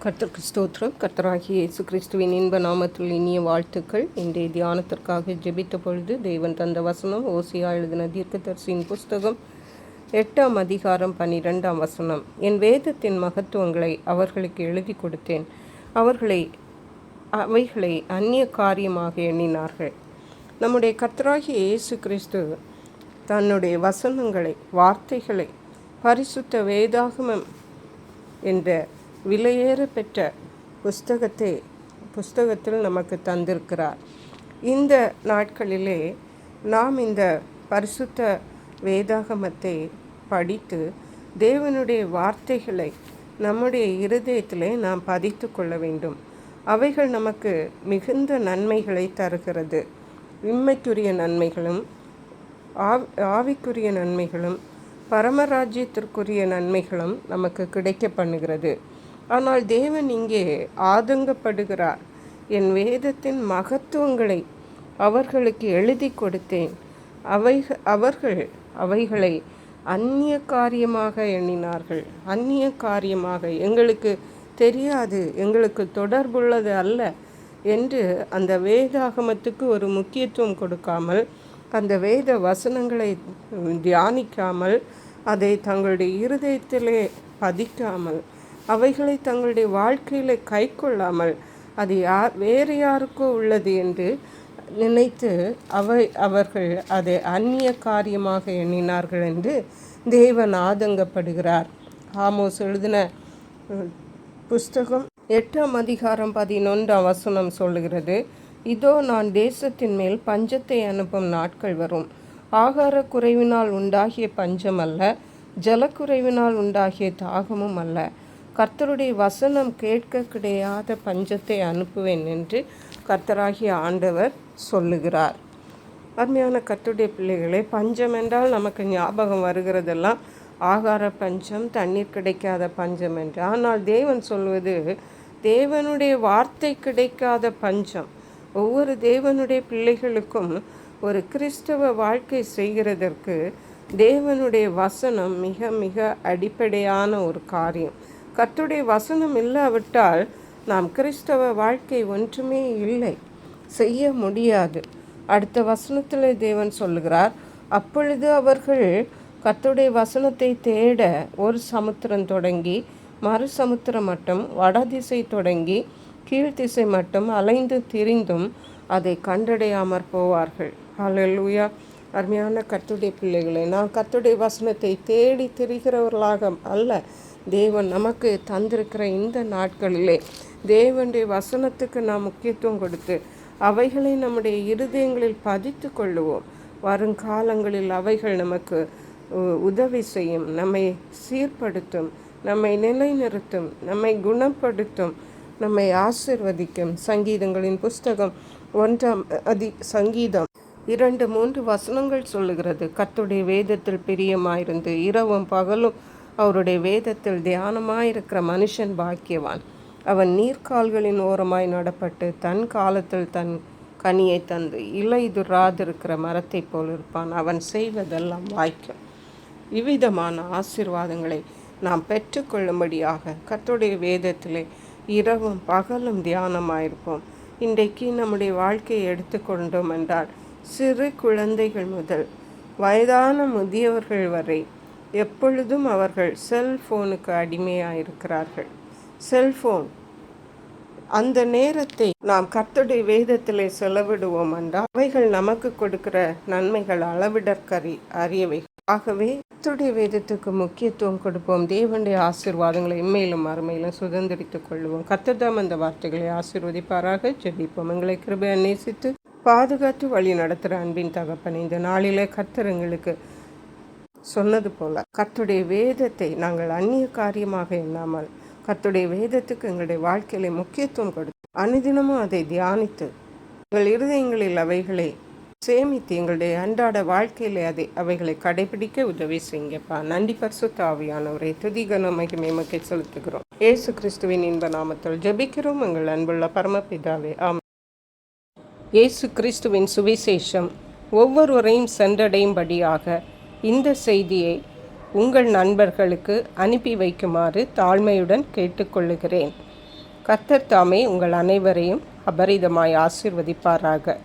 கர்த்தருக்கு ஸ்தோத்திரம். கர்த்தராகிய இயேசு கிறிஸ்துவின் இன்ப நாமத்தில் இனிய வாழ்த்துக்கள். இன்றைய தியானத்திற்காக ஜெபித்த பொழுது தேவன் தந்த வசனம் ஓசியா எழுதின தீர்க்கதரிசியின் புஸ்தகம் 8ஆம் அதிகாரம் 12ஆம் வசனம். என் வேதத்தின் மகத்துவங்களை அவர்களுக்கு எழுதி கொடுத்தேன், அவைகளை அந்நிய காரியமாக எண்ணினார்கள். நம்முடைய கர்த்தராகிய இயேசு கிறிஸ்து தன்னுடைய வசனங்களை, வார்த்தைகளை பரிசுத்த வேதாகமம் என்ற விலையேற பெற்ற புஸ்தகத்தில் நமக்கு தந்திருக்கிறார். இந்த நாட்களிலே நாம் இந்த பரிசுத்த வேதாகமத்தை படித்து தேவனுடைய வார்த்தைகளை நம்முடைய இருதயத்திலே நாம் பதித்து கொள்ள வேண்டும். அவைகள் நமக்கு மிகுந்த நன்மைகளை தருகிறது. இம்மைக்குரிய நன்மைகளும் ஆவிக்குரிய நன்மைகளும் பரமராஜ்யத்திற்குரிய நன்மைகளும் நமக்கு கிடைக்க பண்ணுகிறது. ஆனால் தேவன் இங்கே ஆதங்கப்படுகிறார். என் வேதத்தின் மகத்துவங்களை அவர்களுக்கு எழுதி கொடுத்தேன், அவர்கள் அவைகளை அந்நிய காரியமாக எண்ணினார்கள். அந்நிய காரியமாக, எங்களுக்கு தெரியாது, எங்களுக்கு தொடர்புள்ளது அல்ல என்று அந்த வேதாகமத்துக்கு ஒரு முக்கியத்துவம் கொடுக்காமல், அந்த வேத வசனங்களை தியானிக்காமல், அதை தங்களுடைய இருதயத்திலே பதிக்காமல், அவைகளை தங்களுடைய வாழ்க்கையில் கை கொள்ளாமல், அது வேறு யாருக்கோ உள்ளது என்று நினைத்து அவர்கள் அதை அந்நிய காரியமாக எண்ணினார்கள் என்று தேவன் ஆதங்கப்படுகிறார். ஆமோஸ் எழுதின புஸ்தகம் 8ஆம் அதிகாரம் 11ஆம் வசனம் சொல்லுகிறது, இதோ நான் தேசத்தின் மேல் பஞ்சத்தை அனுப்பும் நாட்கள் வரும். ஆகார குறைவினால் உண்டாகிய பஞ்சம் அல்ல, ஜலக்குறைவினால் உண்டாகிய தாகமும் அல்ல. கர்த்தருடைய வசனம் கேட்க கிடையாத பஞ்சத்தை அனுப்புவேன் என்று கர்த்தராகிய ஆண்டவர் சொல்லுகிறார். அருமையான கர்த்தருடைய பிள்ளைகளே, பஞ்சம் என்றால் நமக்கு ஞாபகம் வருகிறதெல்லாம் ஆகார பஞ்சம், தண்ணீர் கிடைக்காத பஞ்சம் என்று. ஆனால் தேவன் சொல்வது தேவனுடைய வார்த்தை கிடைக்காத பஞ்சம். ஒவ்வொரு தேவனுடைய பிள்ளைகளுக்கும் ஒரு கிறிஸ்தவ வாழ்க்கை செய்கிறதற்கு தேவனுடைய வசனம் மிக மிக அடிப்படையான ஒரு காரியம். கர்த்தருடைய வசனம் இல்லாவிட்டால் நாம் கிறிஸ்தவ வாழ்க்கை ஒன்றுமே இல்லை, செய்ய முடியாது. அடுத்த வசனத்தில் தேவன் சொல்லுகிறார், அப்பொழுது அவர்கள் கர்த்தருடைய வசனத்தை தேட ஒரு சமுத்திரம் தொடங்கி மறு சமுத்திரம் மட்டும், வடதிசை தொடங்கி கீழ்த்திசை மட்டும் அலைந்து திரிந்தும் அதை கண்டடையாமற் போவார்கள். ஹல்லேலூயா. அருமையான கர்த்தருடைய பிள்ளைகளை, நாம் கர்த்தருடைய வசனத்தை தேடி திரிகிறவர்களாக அல்ல, தேவன் நமக்கு தந்திருக்கிற இந்த நாட்களிலே தேவனுடைய வசனத்துக்கு நாம் முக்கியத்துவம் கொடுத்து அவைகளை நம்முடைய இருதயங்களில் பதித்து கொள்ளுவோம். வருங்காலங்களில் அவைகள் நமக்கு உதவி செய்யும், நம்மை சீர்படுத்தும், நம்மை நிலைநிறுத்தும், நம்மை குணப்படுத்தும், நம்மை ஆசீர்வதிக்கும். சங்கீதங்களின் புஸ்தகம் 1ஆம் சங்கீதம் 2-3 வசனங்கள் சொல்லுகிறது, கர்த்தருடைய வேதத்தில் பிரியமாயிருந்து இரவும் பகலும் அவருடைய வேதத்தில் தியானமாயிருக்கிற மனுஷன் பாக்கியவான். அவன் நீர்க்கால்களின் ஓரமாய் நடப்பட்டு தன் காலத்தில் தன் கனியை தந்து இலையுதிராதிருக்கிற மரத்தை போல் இருப்பான். அவன் செய்வதெல்லாம் வாய்க்கும். இவ்விதமான ஆசீர்வாதங்களை நாம் பெற்றுக்கொள்ளும்படியாக கர்த்தருடைய வேதத்திலே இரவும் பகலும் தியானமாயிருப்போம். இன்றைக்கு நம்முடைய வாழ்க்கையை எடுத்துக்கொண்டோம் என்றால், சிறு குழந்தைகள் முதல் வயதான முதியவர்கள் வரை எப்பொழுதும் அவர்கள் செல்ஃபோனுக்கு அடிமையாக இருக்கிறார்கள். செல்ஃபோன், அந்த நேரத்தை நாம் கர்த்தருடைய வேதத்திலே செலவிடுவோம் என்றால் அவைகள் நமக்கு கொடுக்கிற நன்மைகள் அரியவை. ஆகவே கர்த்தருடைய வேதத்துக்கு முக்கியத்துவம் கொடுப்போம். தேவனுடைய ஆசீர்வாதங்களை இம்மையிலும் மறுமையிலும் சுதந்திரித்துக் கொள்வோம். கர்த்தர்தாம் அந்த வார்த்தைகளை ஆசீர்வதிப்பாராக. ஜெபிப்போம். எங்களை கிருபையை நேசித்து பாதுகாத்து வழி நடத்துகிற அன்பின் தகப்பன், இந்த நாளிலே கர்த்தர் எங்களுக்கு சொன்னது போல கர்த்தருடைய வேதத்தை நாங்கள் அந்நிய காரியமாக எண்ணாமல் கர்த்தருடைய வேதத்துக்கு எங்களுடைய வாழ்க்கையில முக்கியத்துவம் கொடுத்து அனுதினமும் அதை தியானித்து எங்கள் இருதயங்களில் அவைகளை சேமித்து எங்களுடைய அன்றாட வாழ்க்கையிலே அவைகளை கடைபிடிக்க உதவி செய்யுங்கப்பா. நன்றி பரிசுத்த ஆவியானவரை துதிகன மகிமை மக்கை செலுத்துகிறோம். இயேசு கிறிஸ்துவின் இன்ப நாமத்தில் ஜெபிக்கிறோம் எங்கள் அன்புள்ள பரமபிதாவே, ஆமென். இயேசு கிறிஸ்துவின் சுவிசேஷம் ஒவ்வொருவரையும் சென்றடையும்படியாக இந்த செய்தியை உங்கள் நண்பர்களுக்கு அனுப்பி வைக்குமாறு தாழ்மையுடன் கேட்டுக்கொள்ளுகிறேன். கர்த்தர் தாமே உங்கள் அனைவரையும் அபரிதமாய் ஆசீர்வதிப்பாராக.